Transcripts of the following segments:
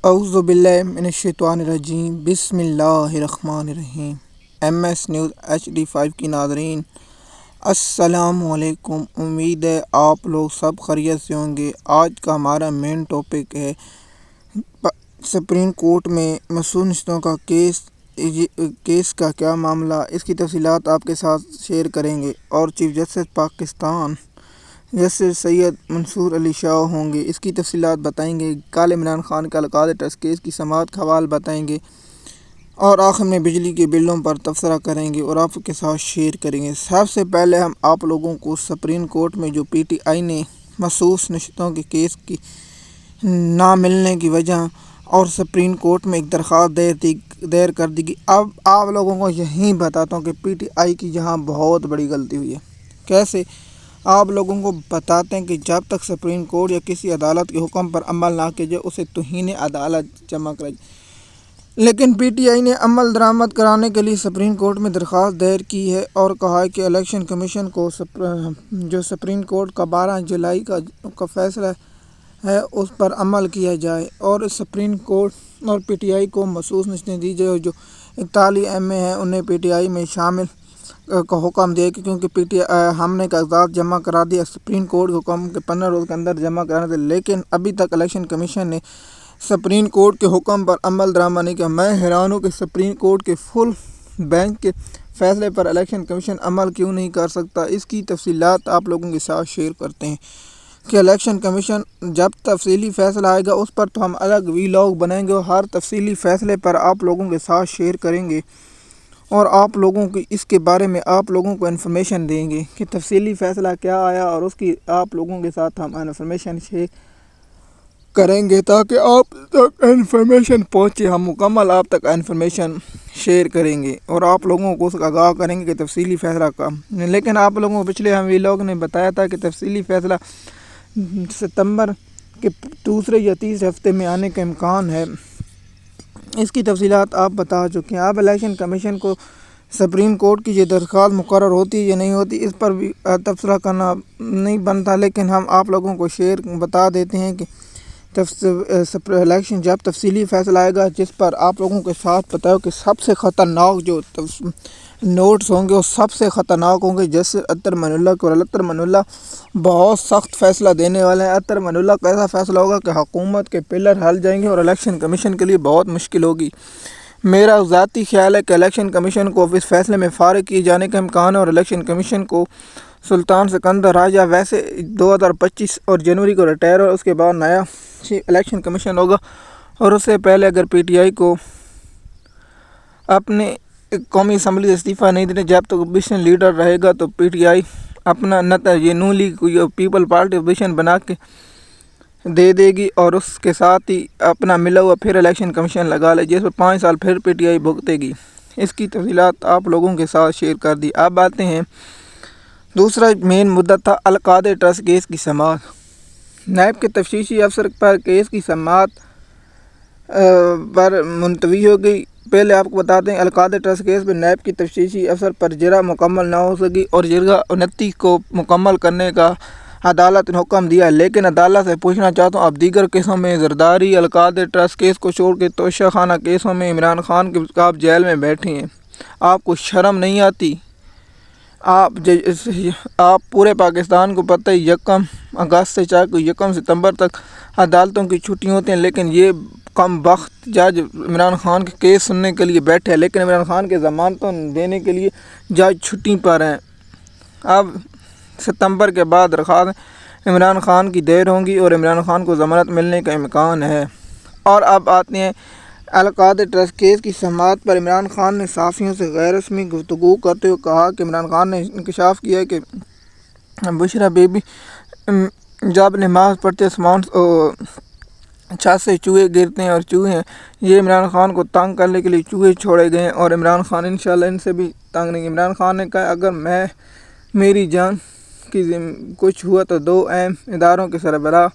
اعوذ باللہ من الشیطان الرجیم بسم اللہ الرحمن الرحیم۔ MS نیوز HD5 کی ناظرین السلام علیکم، امید ہے آپ لوگ سب خیریت سے ہوں گے۔ آج کا ہمارا مین ٹاپک ہے سپریم کورٹ میں مسعود نشستوں کا کیس کا کیا معاملہ، اس کی تفصیلات آپ کے ساتھ شیئر کریں گے، اور چیف جسٹس پاکستان جسٹس سید منصور علی شاہ ہوں گے، اس کی تفصیلات بتائیں گے۔ کل عمران خان کا القادری ٹرسٹ کیس کی سماعت کا حوالہ بتائیں گے، اور آخر میں بجلی کے بلوں پر تبصرہ کریں گے اور آپ کے ساتھ شیئر کریں گے۔ سب سے پہلے ہم آپ لوگوں کو سپریم کورٹ میں جو PTI نے مسعود نشستوں کے کیس کی نہ ملنے کی وجہ اور سپریم کورٹ میں ایک درخواست دائر کر دی گئی، اب آپ لوگوں کو یہیں بتاتا ہوں کہ PTI کی یہاں بہت بڑی غلطی ہوئی ہے۔ کیسے؟ آپ لوگوں کو بتاتے ہیں کہ جب تک سپریم کورٹ یا کسی عدالت کے حکم پر عمل نہ کیا جائے اسے توہین عدالت جمع کرائی جائے، لیکن PTI نے عمل درآمد کرانے کے لیے سپریم کورٹ میں درخواست دائر کی ہے اور کہا ہے کہ الیکشن کمیشن کو جو سپریم کورٹ کا 12 جولائی کا فیصلہ ہے اس پر عمل کیا جائے، اور سپریم کورٹ اور PTI کو مسعود نشستیں دی جائے۔ جو 41 MA ہیں انہیں PTI میں شامل کا حکم دیا کہ کیونکہ PTI ہم نے کاغذات جمع کرا دیا، سپریم کورٹ کے حکم کے 15 روز کے اندر جمع کرانے تھے، لیکن ابھی تک الیکشن کمیشن نے سپریم کورٹ کے حکم پر عمل درآمد نہیں کیا۔ میں حیران ہوں کہ سپریم کورٹ کے فل بینچ کے فیصلے پر الیکشن کمیشن عمل کیوں نہیں کر سکتا۔ اس کی تفصیلات آپ لوگوں کے ساتھ شیئر کرتے ہیں کہ الیکشن کمیشن جب تفصیلی فیصلہ آئے گا اس پر تو ہم الگ ویلاگ بنائیں گے اور ہر تفصیلی فیصلے پر آپ لوگوں کے ساتھ شیئر کریں گے، اور آپ لوگوں کی اس کے بارے میں آپ لوگوں کو انفارمیشن دیں گے کہ تفصیلی فیصلہ کیا آیا، اور اس کی آپ لوگوں کے ساتھ ہم انفارمیشن شیئر کریں گے تاکہ آپ تک انفارمیشن پہنچے۔ ہم مکمل آپ تک انفارمیشن شیئر کریں گے اور آپ لوگوں کو اس کا آگاہ کریں گے کہ تفصیلی فیصلہ کا، لیکن آپ لوگوں کو پچھلے ہم ویلاگ نے بتایا تھا کہ تفصیلی فیصلہ ستمبر کے دوسرے یا تیسرے ہفتے میں آنے کا امکان ہے۔ اس کی تفصیلات آپ بتا چکے ہیں۔ اب الیکشن کمیشن کو سپریم کورٹ کی یہ درخواست مقرر ہوتی ہے یا نہیں ہوتی، اس پر بھی تبصرہ کرنا نہیں بنتا، لیکن ہم آپ لوگوں کو بتا دیتے ہیں کہ الیکشن جب تفصیلی فیصلہ آئے گا جس پر آپ لوگوں کے ساتھ پتہ ہو کہ سب سے خطرناک جو نوٹس ہوں گے وہ سب سے خطرناک ہوں گے، جیسے اطہر معین اللہ کو، اور اطہر معین اللہ بہت سخت فیصلہ دینے والے ہیں۔ اطہر معین اللہ کا ایسا فیصلہ ہوگا کہ حکومت کے پلر ہل جائیں گے اور الیکشن کمیشن کے لیے بہت مشکل ہوگی۔ میرا ذاتی خیال ہے کہ الیکشن کمیشن کو اس فیصلے میں فارغ کیے جانے کا امکان ہے، اور الیکشن کمیشن کو سلطان سکندر راجہ ویسے 2025 اور جنوری کو ریٹائر ہو، اس کے بعد نیا الیکشن کمیشن ہوگا، اور اس سے پہلے اگر PTI کو اپنے قومی اسمبلی سے استعفیٰ نہیں دینے جب تک اپوزیشن لیڈر رہے گا تو PTI اپنا یہ نون لیگ کو پیپل پارٹی اپوزیشن بنا کے دے دے گی، اور اس کے ساتھ ہی اپنا ملا ہوا پھر الیکشن کمیشن لگا لے جس پر 5 سال پھر PTI بھگتے گی۔ اس کی تفصیلات آپ لوگوں کے ساتھ شیئر کر دی۔ اب آتے ہیں دوسرا مین مدعا تھا القادری ٹرسٹ کیس کی سماعت۔ نیب کے تفتیشی افسر پر کیس کی سماعت پر ملتوی ہو گئی۔ پہلے آپ کو بتاتے ہیں القادری ٹرسٹ کیس میں نیب کی تفتیشی افسر پر جرگہ مکمل نہ ہو سکی، اور جرگہ 29 کو مکمل کرنے کا عدالت نے حکم دیا، لیکن عدالت سے پوچھنا چاہتا ہوں اب دیگر کیسوں میں زرداری القادری ٹرسٹ کیس کو چھوڑ کے توشہ خانہ کیسوں میں عمران خان کے آپ جیل میں بیٹھے ہیں، آپ کو شرم نہیں آتی؟ آپ پورے پاکستان کو پتہ ہے 1 اگست سے چاہے کوئی 1 ستمبر تک عدالتوں کی چھٹی ہوتی ہیں، لیکن یہ کم بخت جج عمران خان کے کیس سننے کے لیے بیٹھے ہیں، لیکن عمران خان کے ضمانتوں دینے کے لیے جج چھٹی پر ہیں۔ اب ستمبر کے بعد درخواست عمران خان کی دائر ہوں گی اور عمران خان کو ضمانت ملنے کا امکان ہے۔ اور اب آتے ہیں القادری ٹرسٹ کیس کی سماعت پر عمران خان نے صحافیوں سے غیر رسمی گفتگو کرتے ہوئے کہا کہ عمران خان نے انکشاف کیا کہ بشرا بی بی جب نماز پڑھتے چھت سے چوہے گرتے ہیں اور چوہے یہ عمران خان کو تنگ کرنے کے لیے چوہے چھوڑے گئے ہیں، اور عمران خان انشاءاللہ ان سے بھی تنگ نہیں۔ عمران خان نے کہا اگر میری جان کی کچھ ہوا تو 2 اہم اداروں کے سربراہ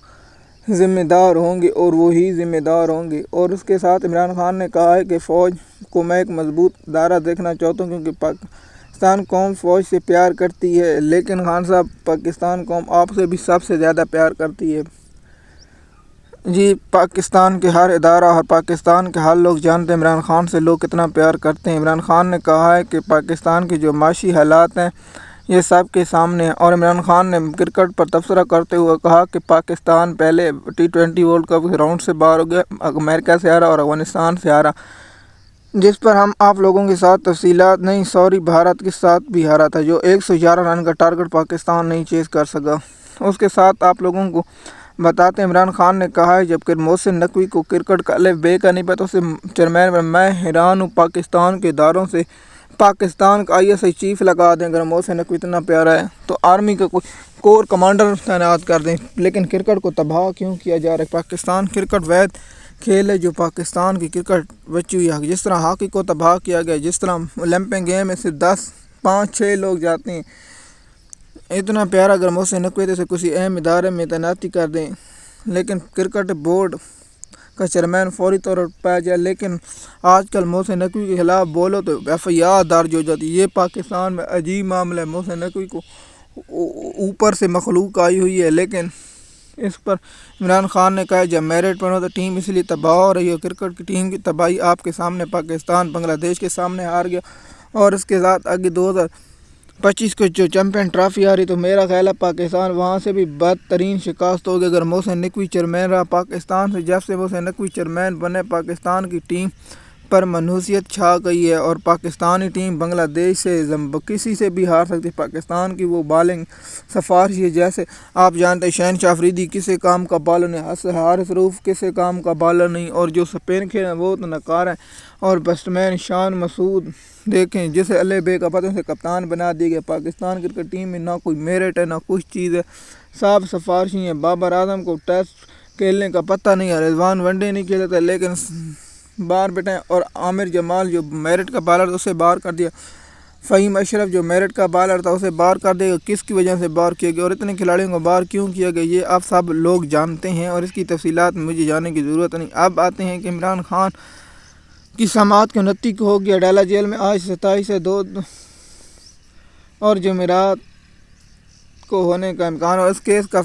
ذمہ دار ہوں گے اور وہی ذمہ دار ہوں گے، اور اس کے ساتھ عمران خان نے کہا ہے کہ فوج کو میں ایک مضبوط ادارہ دیکھنا چاہتا ہوں کیونکہ پاکستان قوم فوج سے پیار کرتی ہے، لیکن خان صاحب پاکستان قوم آپ سے بھی سب سے زیادہ پیار کرتی ہے۔ جی پاکستان کے ہر ادارہ اور پاکستان کے ہر لوگ جانتے ہیں عمران خان سے لوگ کتنا پیار کرتے ہیں۔ عمران خان نے کہا ہے کہ پاکستان کے جو معاشی حالات ہیں یہ سب کے سامنے ہیں، اور عمران خان نے کرکٹ پر تبصرہ کرتے ہوئے کہا کہ پاکستان پہلے T20 ورلڈ کپ کے راؤنڈ سے باہر ہو گیا، امریکہ سے ہارا اور افغانستان سے ہارا، جس پر ہم آپ لوگوں کے ساتھ تفصیلات نہیں بھارت کے ساتھ بھی ہارا تھا، جو 111 رن کا ٹارگٹ پاکستان نہیں چیز کر سکا۔ اس کے ساتھ آپ لوگوں کو بتاتے ہیں عمران خان نے کہا ہے جب کہ محسن نقوی کو کرکٹ کا الف بے کا نہیں پتا اسے چیئرمین میں حیران ہوں، پاکستان کے اداروں سے پاکستان کا ISI چیف لگا دیں، اگر محسن نقوی اتنا پیارا ہے تو آرمی کا کوئی کور کمانڈر تعینات کر دیں، لیکن کرکٹ کو تباہ کیوں کیا جا رہا ہے؟ پاکستان کرکٹ واحد کھیل ہے جو پاکستان کی کرکٹ بچی ہوئی ہے، جس طرح ہاکی کو تباہ کیا گیا، جس طرح اولمپک گیم میں صرف 5-6 لوگ جاتے ہیں، اتنا پیارا اگر محسن نقوی سے کسی اہم ادارے میں تعیناتی کر دیں، لیکن کرکٹ بورڈ کا چیئرمین فوری طور پر پایا جائے، لیکن آج کل محسن نقوی کے خلاف بولو تو FIR درج ہو جاتی۔ یہ پاکستان میں عجیب معاملہ ہے، محسن نقوی کو اوپر سے مخلوق آئی ہوئی ہے، لیکن اس پر عمران خان نے کہا جب میرٹ پر ہو تو ٹیم اس لیے تباہ ہو رہی ہے، کرکٹ کی ٹیم کی تباہی آپ کے سامنے، پاکستان بنگلہ دیش کے سامنے ہار گیا، اور اس کے ساتھ آگے 2025 کو جو چیمپئن ٹرافی آ رہی تو میرا خیال ہے پاکستان وہاں سے بھی بدترین شکست ہوگی اگر محسن نقوی چیئرمین رہا پاکستان سے۔ جب سے محسن نقوی چیئرمین بنے پاکستان کی ٹیم پر منحوسیت چھا گئی ہے، اور پاکستانی ٹیم بنگلہ دیش سے کسی سے بھی ہار سکتی ہے۔ پاکستان کی وہ بالنگ سفارش ہے، جیسے آپ جانتے ہیں شہنشاہ افریدی کسی کام کا بالر نہیں، حارث رؤف کسی کام کا بالر نہیں، اور جو سپن کھیل ہیں وہ تو ناکار ہیں، اور بیٹسمین شان مسعود دیکھیں جسے الف بے کا پتہ سے کپتان بنا دیا گیا۔ پاکستان کرکٹ ٹیم میں نہ کوئی میرٹ ہے نہ کچھ چیز ہے، صاف سفارشی ہیں۔ بابر اعظم کو ٹیسٹ کھیلنے کا پتہ نہیں ہے، رضوان ون ڈے نہیں کھیلتا لیکن باہر بیٹھے، اور عامر جمال جو میرٹ کا بالر تھا اسے باہر کر دیا، فہیم اشرف جو میرٹ کا بالر تھا اسے باہر کر دیا، کس کی وجہ سے باہر کیا گیا اور اتنے کھلاڑیوں کو باہر کیوں کیا گیا یہ آپ سب لوگ جانتے ہیں، اور اس کی تفصیلات میں مجھے جاننے کی ضرورت نہیں۔ اب آتے ہیں کہ عمران خان کی سماعت کے 29 کو ہو گیا ڈالا جیل میں، آج 27 سے 2 اور جمعرات کو ہونے کا امکان، اور اس کیس کا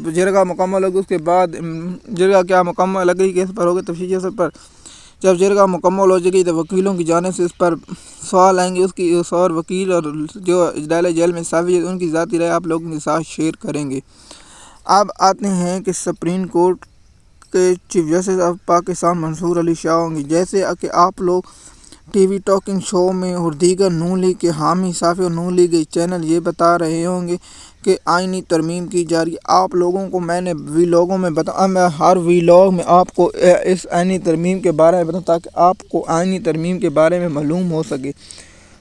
جرگہ مکمل ہوگی، اس کے بعد جرگہ کیا مکمل اگلی کیس پر ہوگی تفتیش پر، جب جرگہ مکمل ہو جائے گی تو وکیلوں کی جانب سے اس پر سوال آئیں گے، اس کی اور وکیل اور جو ڈالا جیل میں صافی ہے ان کی ذاتی رائے آپ لوگوں کے ساتھ شیئر کریں گے۔ اب آتے ہیں کہ سپریم کورٹ کے چیف جسٹس آف پاکستان منصور علی شاہ ہوں گے، جیسے کہ آپ لوگ ٹی وی ٹاکنگ شو میں اور دیگر نون لیگ کے حامی صحافی اور نون لیگ کے چینل یہ بتا رہے ہوں گے کہ آئینی ترمیم کی جا رہی ہے۔ آپ لوگوں کو میں نے ویلاگوں میں میں ہر ویلاگ میں آپ کو اس آئینی ترمیم کے بارے میں بتاؤں تاکہ آپ کو آئینی ترمیم کے بارے میں معلوم ہو سکے۔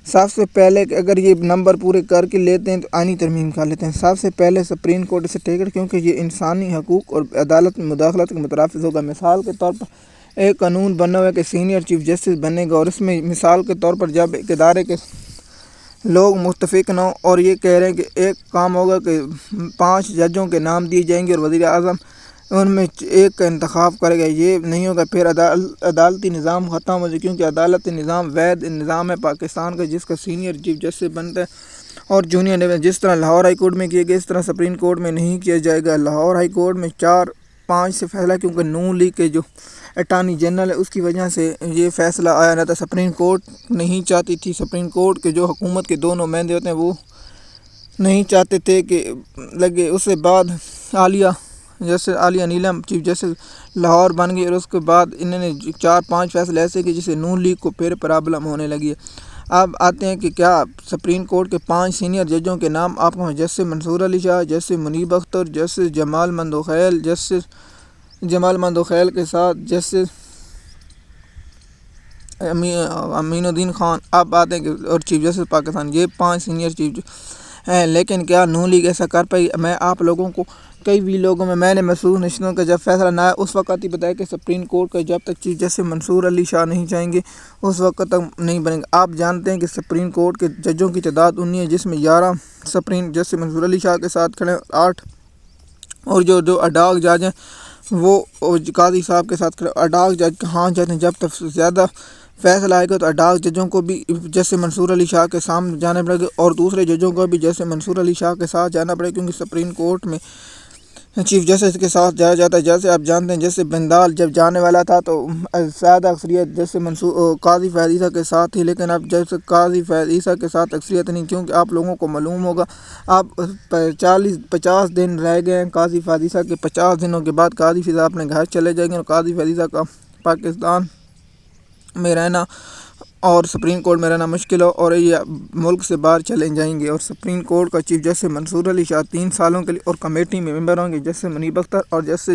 سب سے پہلے کہ اگر یہ نمبر پورے کر کے لیتے ہیں تو آئینی ترمیم کر لیتے ہیں۔ سب سے پہلے سپریم کورٹ سے ٹکٹ، کیونکہ یہ انسانی حقوق اور عدالت میں مداخلت کے مترادف ہوگا۔ مثال کے طور پر ایک قانون بنا ہوا ہے کہ سینئر چیف جسٹس بنے گا، اور اس میں مثال کے طور پر جب ایک ادارے کے لوگ متفق نہ ہوں اور یہ کہہ رہے ہیں کہ ایک کام ہوگا کہ 5 ججوں کے نام دیے جائیں گے اور وزیر اعظم ان میں ایک کا انتخاب کرے گا، یہ نہیں ہوگا، پھر عدالتی نظام ختم ہو جائے، کیونکہ عدالتی نظام واحد نظام ہے پاکستان کا جس کا سینئر چیف جسٹس بنتا ہے اور جونیئر، جس طرح لاہور ہائی کورٹ میں کیا گیا اس طرح سپریم کورٹ میں نہیں کیا جائے گا۔ لاہور ہائی کورٹ میں 4-5 سے فیصلہ، کیونکہ نون لیگ کے جو اٹارنی جنرل ہے اس کی وجہ سے یہ فیصلہ آیا نہ تھا، سپریم کورٹ نہیں چاہتی تھی، سپریم کورٹ کے جو حکومت کے 2 نمائندے ہوتے ہیں وہ نہیں چاہتے تھے کہ لگے۔ اس کے بعد عالیہ نیلم چیف جسٹس لاہور بن گئی، اور اس کے بعد انہوں نے 4-5 فیصلے ایسے کہ جسے نون لیگ کو پھر پرابلم ہونے لگی ہے۔ اب آتے ہیں کہ کیا سپریم کورٹ کے 5 سینئر ججوں کے نام آپ کو جسٹس منصور علی شاہ، جسٹس منیب اختر، جسٹس جمال مندوخیل، جسٹس جمال مندوخیل کے ساتھ جسٹس امین الدین خان، اب آتے ہیں کہ اور چیف جسٹس پاکستان، یہ 5 سینئر چیف ہیں، لیکن کیا نون لیگ ایسا کر پائی؟ میں آپ لوگوں کو کئی ویلاگوں میں نے محسوس نشستوں کا جب فیصلہ نہ آیا اس وقت ہی بتایا کہ سپریم کورٹ کا جب تک چیف جسٹس منصور علی شاہ نہیں جائیں گے اس وقت تک نہیں بنے گا۔ آپ جانتے ہیں کہ سپریم کورٹ کے ججوں کی تعداد 19 ہے، جس میں 11 سپریم جسٹس منصور علی شاہ کے ساتھ کھڑے ہیں، 8 اور جو اڈاگ جج ہیں وہ قاضی صاحب کے ساتھ کھڑے۔ اڈاگ جج کہاں جاتے ہیں؟ جب تک زیادہ فیصلہ آئے گا تو اڈاگ ججوں کو بھی جیسے منصور علی شاہ کے سامنے جانا پڑے گا، اور دوسرے ججوں کو بھی جیسے منصور علی شاہ کے ساتھ جانا پڑے گا، کیونکہ سپریم کورٹ میں چیف جسٹس کے ساتھ جایا جاتا ہے۔ جیسے آپ جانتے ہیں جیسے بندال جب جانے والا تھا تو زیادہ اکثریت جیسے قاضی فیاض عیسیٰ کے ساتھ تھی، لیکن اب جیسے قاضی فیاض عیسیٰ کے ساتھ اکثریت نہیں، کیونکہ آپ لوگوں کو معلوم ہوگا اب 50 دن رہ گئے ہیں قاضی فیاض عیسیٰ کے۔ 50 دنوں کے بعد قاضی فیاض اپنے گھر چلے جائیں گے اور قاضی فیاض عیسیٰ کا پاکستان میں رہنا اور سپریم کورٹ میں رہنا مشکل ہو اور یہ ملک سے باہر چلے جائیں گے۔ اور سپریم کورٹ کا چیف جسٹس منصور علی شاہ 3 سالوں کے لیے اور کمیٹی میں ممبر ہوں گے جیسے منیب اختر اور جیسے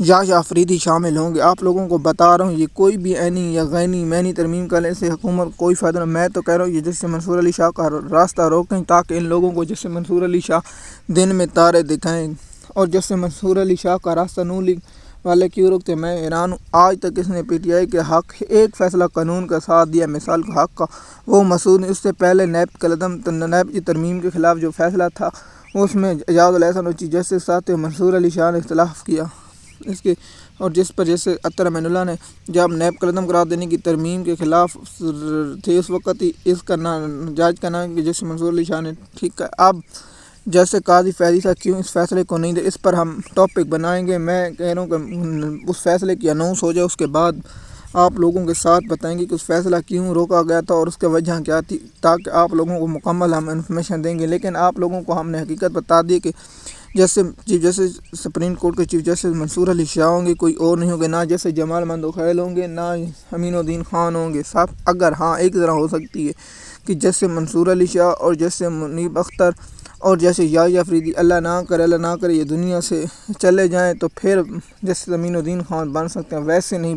یحییٰ افریدی شامل ہوں گے۔ آپ لوگوں کو بتا رہا ہوں یہ کوئی بھی عینی یا غینی مینی ترمیم کرنے سے حکومت کوئی فائدہ نہیں۔ میں تو کہہ رہا ہوں یہ جیسے منصور علی شاہ کا راستہ روکیں تاکہ ان لوگوں کو جیسے منصور علی شاہ دن میں تارے دکھائیں، اور جیسے منصور علی شاہ کا راستہ نون لیگ والے کیوں روکتے؟ میں حیران ہوں، آج تک اس نے پی ٹی آئی کے حق ایک فیصلہ قانون کا ساتھ دیا مثال کا حق کا، وہ مسعود نے اس سے پہلے نیب کی ترمیم کے خلاف جو فیصلہ تھا اس میں اعجاز الاحسان اور چیف جسٹس ساتھ منصور علی شاہ نے اختلاف کیا اس کے، اور جس پر جیسے اطہر امین اللہ نے جب نیب قلم قرار دینے کی ترمیم کے خلاف تھے اس وقت ہی اس کا جاج کا نام کہ جیسے منصور علی شاہ نے ٹھیک ہے۔ اب جیسے قاضی فیاض عیسیٰ کیوں اس فیصلے کو نہیں دے، اس پر ہم ٹاپک بنائیں گے۔ میں کہہ رہا ہوں کہ اس فیصلے کی اناؤنس ہو جائے، اس کے بعد آپ لوگوں کے ساتھ بتائیں گے کہ اس فیصلہ کیوں روکا گیا تھا اور اس کی وجہ کیا تھی، تاکہ آپ لوگوں کو مکمل ہم انفارمیشن دیں گے۔ لیکن آپ لوگوں کو ہم نے حقیقت بتا دی کہ جیسے چیف جسٹس سپریم کورٹ کے چیف جسٹس منصور علی شاہ ہوں گے، کوئی اور نہیں ہوں گے، نہ جیسے جمال مندوخیل ہوں گے، نہ امین الدین خان ہوں گے صاحب۔ اگر ہاں ایک طرح ہو سکتی ہے کہ جیسے منصور علی شاہ اور جیسے منیب اختر اور جیسے یحییٰ افریدی اللہ نہ کرے یہ دنیا سے چلے جائیں تو پھر جیسے امین الدین خان بن سکتے ہیں، ویسے نہیں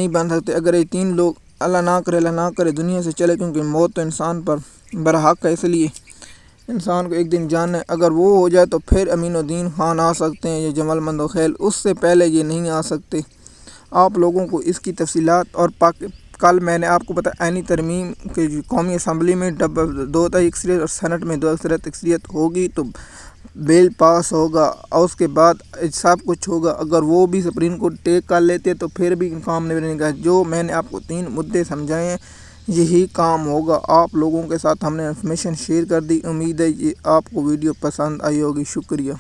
بن سکتے اگر یہ 3 لوگ اللہ نہ کرے دنیا سے چلے، کیونکہ موت تو انسان پر برحق ہے، اس لیے انسان کو ایک دن جاننا ہے۔ اگر وہ ہو جائے تو پھر امین الدین خان آ سکتے ہیں یا جمال مندوخیل، اس سے پہلے یہ نہیں آ سکتے۔ آپ لوگوں کو اس کی تفصیلات اور کل میں نے آپ کو بتایا عینی ترمیم کے قومی اسمبلی میں 2 اکثریت اور سینٹ میں 2 اکثریت ہوگی تو بیل پاس ہوگا اور اس کے بعد سب کچھ ہوگا۔ اگر وہ بھی سپریم کورٹ ٹیک کر لیتے تو پھر بھی کام نہیں بنے گا۔ جو میں نے آپ کو 3 مدعے سمجھائے ہیں یہی کام ہوگا۔ آپ لوگوں کے ساتھ ہم نے انفارمیشن شیئر کر دی، امید ہے یہ آپ کو ویڈیو پسند آئی ہوگی۔ شکریہ۔